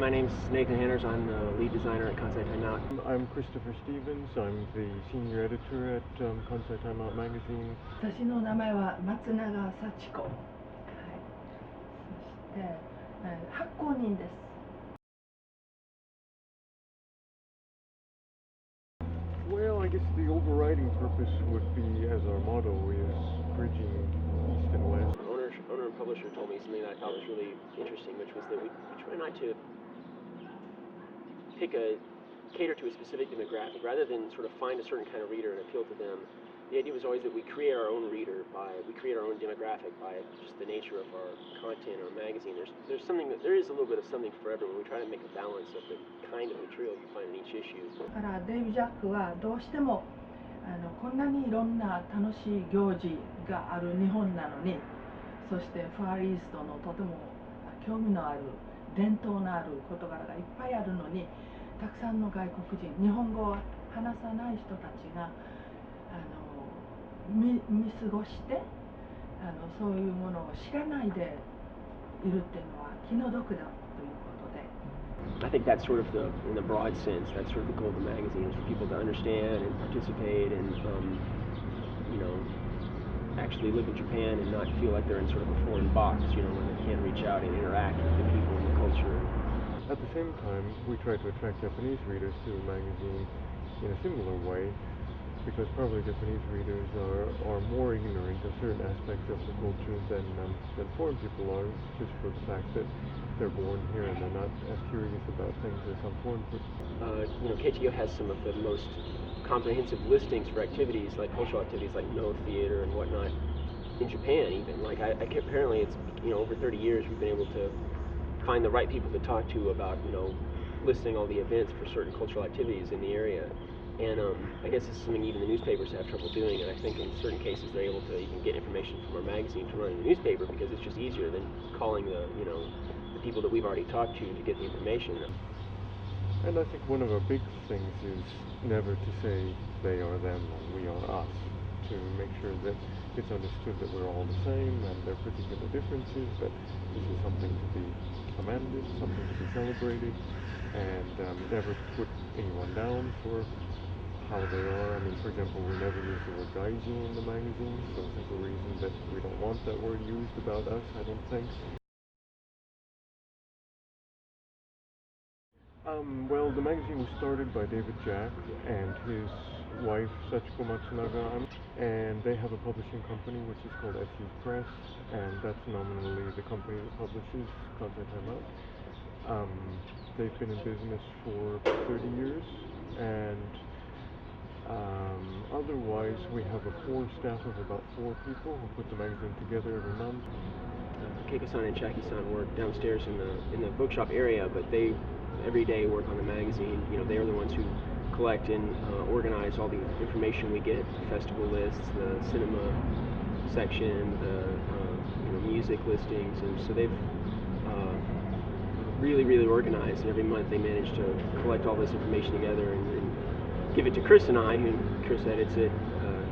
My name's Nathan Hanners. I'm the lead designer at Kansai Timeout. I'm Christopher Stevens. I'm the senior editor at Kansai Timeout magazine. 私の名前は松永幸子。はい。そして、発行人です。Well, I guess the overriding purpose would be, as our motto is, bridging East and West. Owner and publisher told me something that I thought was really interesting, which was that we try not to cater to a specific demographic rather than sort of find a certain kind of reader and appeal to them. The idea was always that we create our own reader we create our own demographic by just the nature of our content or magazine. There is a little bit of something for everyone. We try to make a balance of the kind of material you find in each issue. だからデイブ・ジャックはどうしてもこんなにいろんな楽しい行事がある日本なのに、そしてファーイーストのとても興味のある伝統のある事柄がいっぱいあるのに、たくさんの外国人、日本語を話さない人たちが見過ごしてそういうものを知らないでいるっていうのは気の毒だということで。I think that's sort of in the broad sense, that's sort of the goal of the magazine, is for people to understand and participate and, actually live in Japan and not feel like they're in sort of a foreign box, when they can reach out and interact with the people and the culture. At the same time, we try to attract Japanese readers to the magazine in a similar way, because probably Japanese readers are more ignorant of certain aspects of the culture than foreign people are, just for the fact that they're born here and they're not as curious about things as some foreign people. KTO has some of the most comprehensive listings for activities, like cultural activities like Noh theater and whatnot, in Japan even. Like apparently it's, over 30 years we've been able to find the right people to talk to about, listing all the events for certain cultural activities in the area. And I guess this is something even the newspapers have trouble doing, and I think in certain cases they're able to even get information from our magazine to run in the newspaper because it's just easier than calling the people that we've already talked to get the information. And I think one of our big things is never to say they are them and we are us, to make sure that it's understood that we're all the same and there are particular differences, but this is something to be commended, something to be celebrated, and never to put anyone down for how they are. I mean, for example, we never use the word gaijin in the magazine for the simple reason that we don't want that word used about us, I don't think. Well, the magazine was started by David Jack and his wife Sachiko Matsunaga, and they have a publishing company which is called SE Press, and that's nominally the company that publishes Kansai Timeout. They've been in business for 30 years, and otherwise we have a core staff of about 4 people who put the magazine together every month. Keiko-san and Chaki-san work downstairs in the bookshop area, but they every day work on the magazine. They are the ones who collect and organize all the information we get, the festival lists, the cinema section, the music listings, and so they've really organized, and every month they manage to collect all this information together and give it to Chris and I, who Chris edits it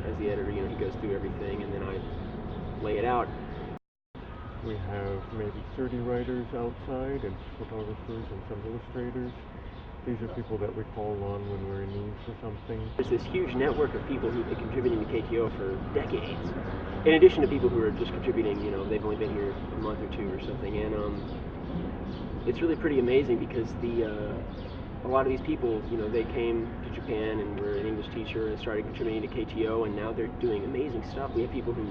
as the editor. He goes through everything, and then I lay it out. We have maybe 30 writers outside and photographers and some illustrators. These are people that we call on when we're in need for something. There's this huge network of people who've been contributing to KTO for decades. In addition to people who are just contributing, they've only been here a month or two or something. And it's really pretty amazing because a lot of these people, they came to Japan and were an English teacher and started contributing to KTO, and now they're doing amazing stuff. We have people who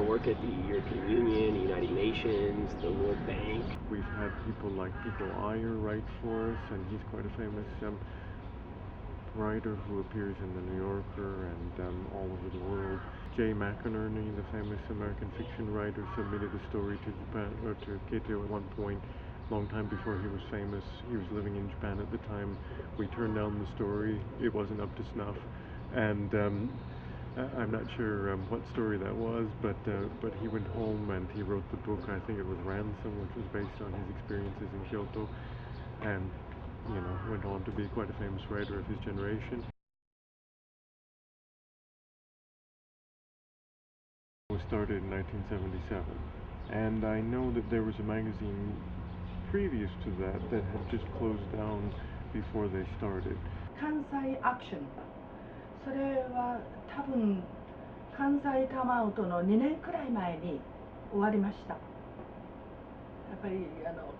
work at the European Union, the United Nations, the World Bank. We've had people like Ito Ayer write for us, and he's quite a famous writer who appears in the New Yorker and all over the world. Jay McInerney, the famous American fiction writer, submitted a story to Japan or to KTO at one point, long time before he was famous. He was living in Japan at the time. We turned down the story; it wasn't up to snuff, and I'm not sure what story that was, but he went home and he wrote the book. I think it was Ransom, which was based on his experiences in Kyoto, and went on to be quite a famous writer of his generation. It was started in 1977, and I know that there was a magazine previous to that that had just closed down before they started? 関西アクション、それは多分関西タイムアウトの2年くらい前に終わりました。やっぱり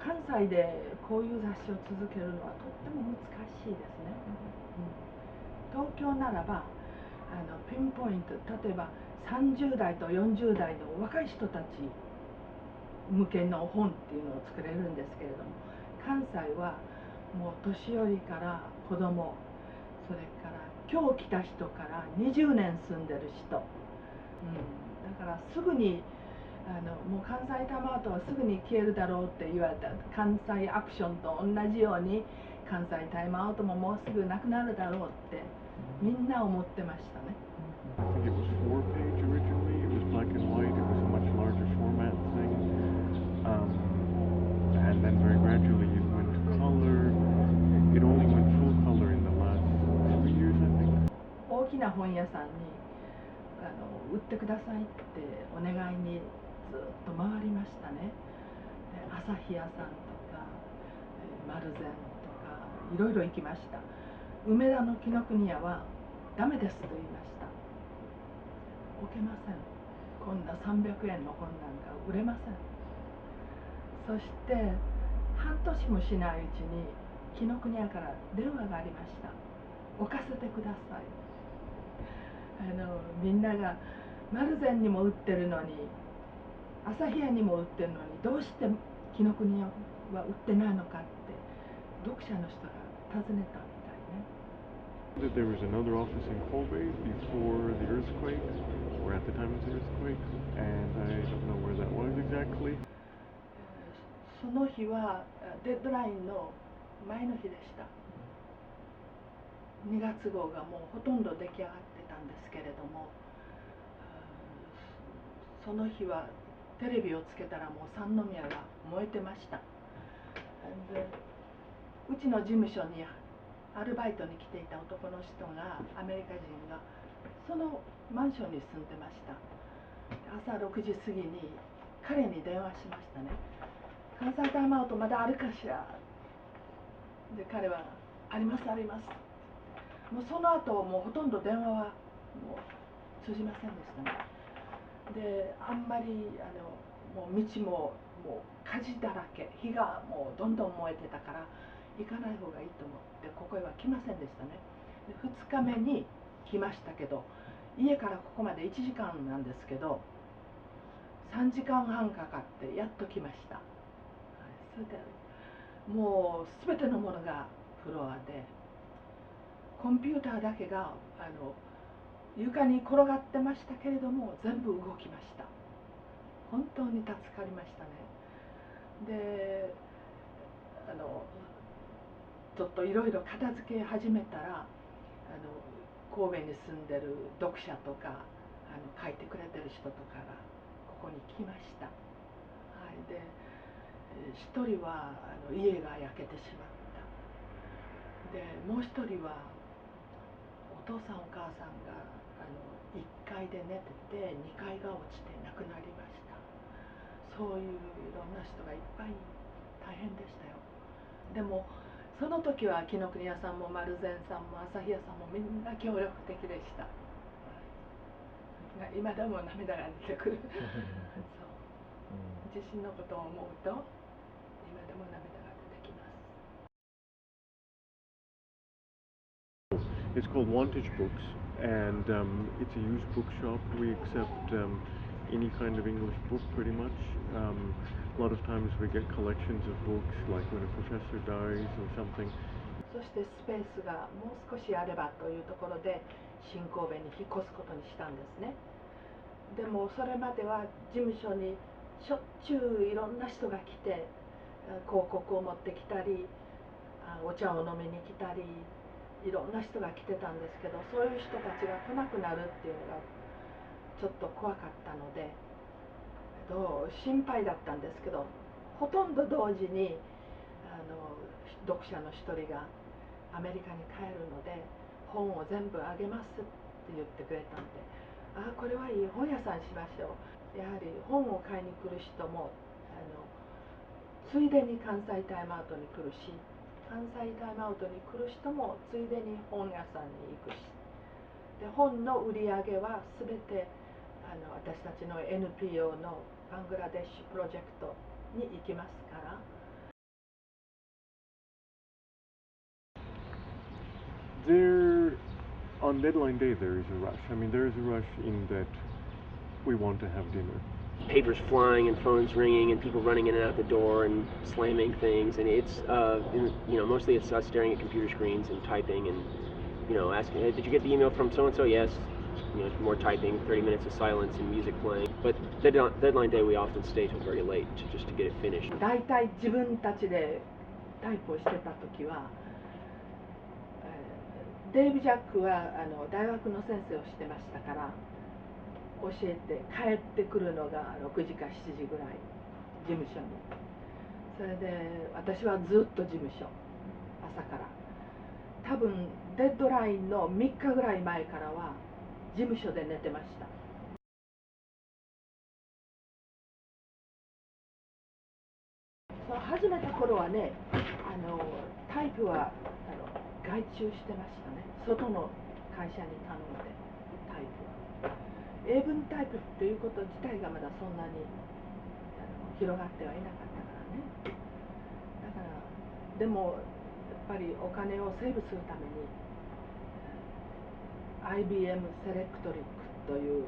関西でこういう雑誌を続けるのはとっても難しいですね。東京ならばピンポイント、例えば30代と40代の若い人たち向けの本っていうのを作れるんですけれども、関西はもう年寄りから子供、それから今日来た人から20年住んでる人、だからすぐにもう関西タイムアウトはすぐに消えるだろうって言われた。関西アクションと同じように関西タイムアウトももうすぐなくなるだろうってみんな思ってましたね。I think it was 4-page originally. It was black and white. It was a much larger format thing. And then very gradually it went to color. It only went full color in the last 2 years, I think. 大きな本屋さんに売ってくださいってお願いにずっと回りましたね。朝日屋さんとか丸善とかいろいろ行きました。梅田の紀ノ国屋はダメですと言いました。置けません、こんな300円の本なんか売れません。そして半年もしないうちに紀ノ国屋から電話がありました。置かせてください。みんなが丸善にも売ってるのに朝日屋にも売ってるのにどうして紀ノ国屋は売ってないのかって読者の人が尋ねたみたいね。That there was another office in Kobe before the earthquake, or at the time of the earthquake, and I don't know where that was exactly. その日はデッドラインの前の日でした。2月号がもうほとんど出来上がってたんですけれども、その日はテレビをつけたらもう三宮が燃えてました。でうちの事務所にアルバイトに来ていた男の人が、アメリカ人がそのマンションに住んでました。朝6時過ぎに彼に電話しましたね。関西タイムアウトまだあるかしら。で彼はありますあります。もうその後もうほとんど電話はもう通じませんでしたね。であんまりもう道ももう火事だらけ、火がもうどんどん燃えてたから行かない方がいいと思ってここへは来ませんでしたね。で2日目に来ましたけど、家からここまで1時間なんですけど3時間半かかってやっと来ました。それでもう全てのものがフロアで、コンピューターだけが床に転がってましたけれども全部動きました。本当に助かりましたね。でちょっといろいろ片付け始めたら神戸に住んでる読者とか書いてくれてる人とかがここに来ました。はい、で一人は家が焼けてしまった。でもう一人はお父さんお母さんが1階で寝てて2階が落ちて亡くなりました。そういういろんな人がいっぱい大変でしたよ。でもその時は紀ノ国屋さんも丸善さんも朝日屋さんもみんな協力的でした。今でも涙が出てくるそう、地震のことを思うと今でも涙が出てきます。It's called Wantage Books, and it's a used bookshop. We accept any kind of English book pretty much. A lot of times we get collections of books, like when a professor dies or something. そしてスペースがもう少しあればというところで新神戸に引っ越すことにしたんですね。でもそれまでは事務所にしょっちゅういろんな人が来て広告を持ってきたりお茶を飲みに来たりいろんな人が来てたんですけど、そういう人たちが来なくなるっていうのがちょっと怖かったので心配だったんですけど、ほとんど同時に読者の一人がアメリカに帰るので本を全部あげますって言ってくれたんで、これはいい、本屋さんしましょう。やはり本を買いに来る人もついでに関西タイムアウトに来るし、関西タイムアウトに来る人もついでに本屋さんに行くし、で本の売り上げは全て私たちの NPO のバングラデシュプロジェクトに行きますから。There, on deadline day, there is a rush. I mean, there is a rush in that we want to have dinner. Papers flying and phones ringing and people running in and out the door and slamming things, and it's mostly it's us staring at computer screens and typing and asking, hey, did you get the email from so and so? Yes. More typing, 30 minutes of silence and music playing. But deadline day, we often stay till very late just to get it finished. だいたい自分たちでタイプをしてた時は、デイブ・ジャックは大学の先生をしてましたから、教えて帰ってくるのが6時か7時ぐらい、事務所に。それで私はずっと事務所、朝から。多分デッドラインの3日ぐらい前からは事務所で寝てました。そう始めた頃はね、タイプは外注してましたね。外の会社に頼んでタイプは。英文タイプっていうこと自体がまだそんなに広がってはいなかったからね。だからでもやっぱりお金をセーブするために IBM セレクトリックという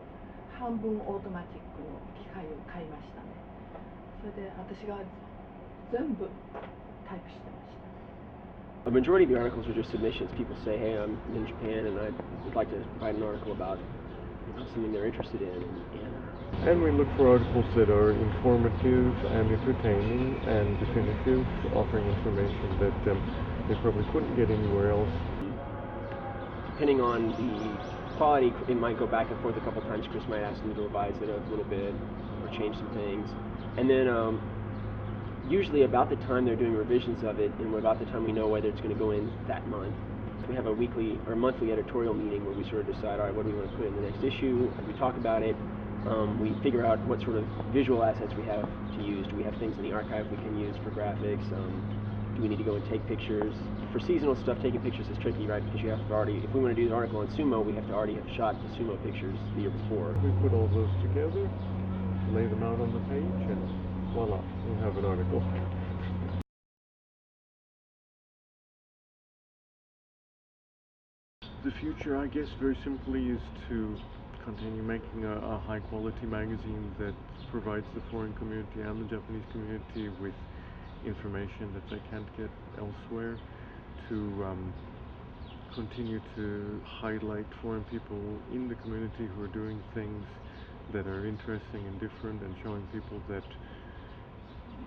半分オートマティックの機械を買いましたね。それで私が全部タイプしてました。A majority of the articles are just submissions. People say, hey, I'm in Japan and I would like to write an article about something they're interested in. And we look for articles that are informative and entertaining and definitive, offering information that they probably couldn't get anywhere else. Depending on the quality, it might go back and forth a couple times. Chris might ask them to revise it a little bit or change some things. And then usually about the time they're doing revisions of it and about the time we know whether it's going to go in that month, we have a weekly or monthly editorial meeting where we sort of decide, all right, what do we want to put in the next issue? We talk about it. We figure out what sort of visual assets we have to use. Do we have things in the archive we can use for graphics? Do we need to go and take pictures? For seasonal stuff, taking pictures is tricky, right? Because you have to already, if we want to do an article on sumo, we have to already have shot the sumo pictures the year before. We put all those together, lay them out on the page, and voila, we have an article. The future, I guess, very simply is to continue making a high-quality magazine that provides the foreign community and the Japanese community with information that they can't get elsewhere, to continue to highlight foreign people in the community who are doing things that are interesting and different, and showing people that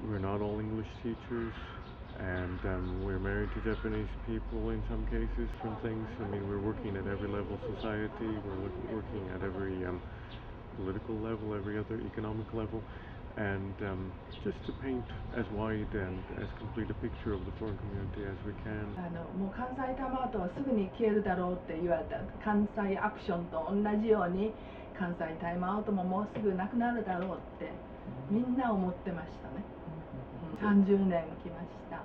we're not all English teachers, and we're married to Japanese people in some cases from things. I mean, we're working at every level of society, we're working at every political level, every other economic level, and just to paint as wide and as complete a picture of the foreign community as we can. もう関西タイムアウトはすぐに消えるだろうって言われた。関西アクションと同じように関西タイムアウトももうすぐなくなるだろうってみんな思ってましたね。30年来ました。